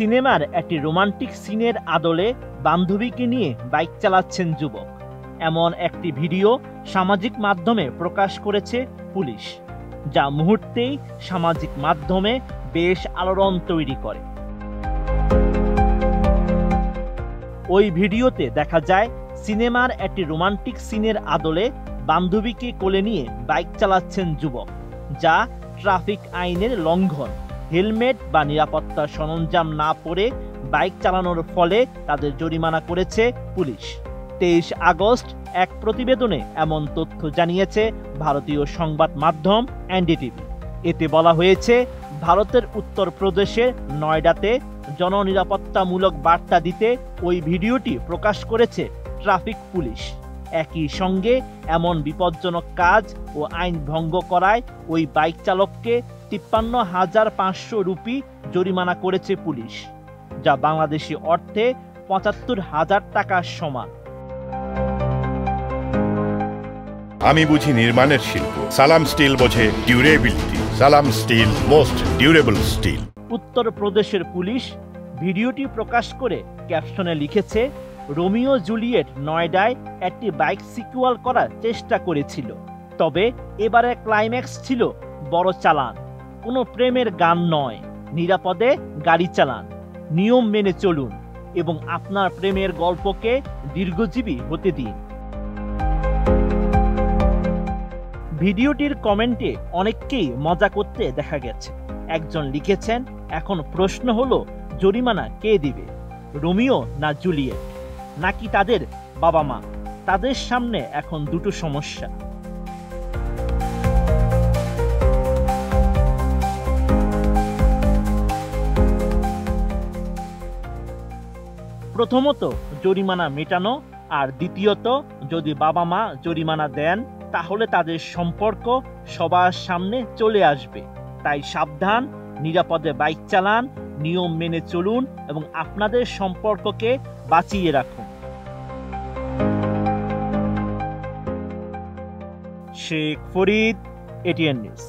সিনেমার একটি রোমান্টিক সিনের আদলে বান্ধবীকে নিয়ে বাইক চালাচ্ছেন যুবক, এমন একটি ভিডিও সামাজিক মাধ্যমে প্রকাশ করেছে পুলিশ, যা মুহূর্তেই সামাজিক মাধ্যমে বেশ আলোড়ন তৈরি করে। ওই ভিডিওতে দেখা যায় সিনেমার একটি রোমান্টিক সিনের আদলে বান্ধবীকে কোলে নিয়ে বাইক চালাচ্ছেন যুবক, যা ট্রাফিক আইনের লঙ্ঘন। হেলমেট বা নিরাপত্তা সরঞ্জাম না পরে বাইক চালানোর ফলে তাদের জরিমানা করেছে পুলিশ। 23 আগস্ট এক প্রতিবেদনে এমন তথ্য জানিয়েছে ভারতীয় সংবাদ মাধ্যম এনডিটিভি। এতে বলা হয়েছে, ভারতের উত্তরপ্রদেশের নয়ডাতে জননিরাপত্তামূলক বার্তা দিতে ওই ভিডিওটি প্রকাশ করেছে ট্রাফিক পুলিশ। একই সঙ্গে এমন বিপজ্জনক কাজ ও আইন ভঙ্গ করায় ওই বাইক চালককে 53,500 রুপি জরিমানা করেছে পুলিশ, যা বাংলাদেশি অর্থে 75,000 টাকার সমান। আমি বুঝি নির্মাণের শিল্প, সালাম স্টিল বোঝে ডিউরেবিলিটি। সালাম স্টিল, মোস্ট ডিউরেবল স্টিল। উত্তরপ্রদেশের পুলিশ ভিডিওটি প্রকাশ করে ক্যাপশনে লিখেছে, রোমিও জুলিয়েট নয়ডায় একটি বাইক সিকুয়াল করার চেষ্টা করেছিল, তবে এবারে ক্লাইম্যাক্স ছিল বড় চালান। কোনো প্রেমের গান নয়, নিরাপদে গাড়ি চালান, নিয়ম মেনে চলুন এবং আপনার প্রেমের গল্পকে দীর্ঘজীবী হতে দিন। ভিডিওটির কমেন্টে অনেককেই মজা করতে দেখা গেছে। একজন লিখেছেন, এখন প্রশ্ন হলো জরিমানা কে দিবে, রোমিও না জুলিয়েট, নাকি তাদের বাবা মা? তাদের সামনে এখন দুটো সমস্যা। প্রথমত জরিমানা মেটানো, আর দ্বিতীয়ত যদি বাবা মা জরিমানা দেন তাহলে তাদের সম্পর্ক সবার সামনে চলে আসবে। তাই সাবধান, নিরাপদে বাইক চালান, নিয়ম মেনে চলুন এবং আপনাদের সম্পর্ককে বাঁচিয়ে রাখুন। Sheikh Farid, ATN news.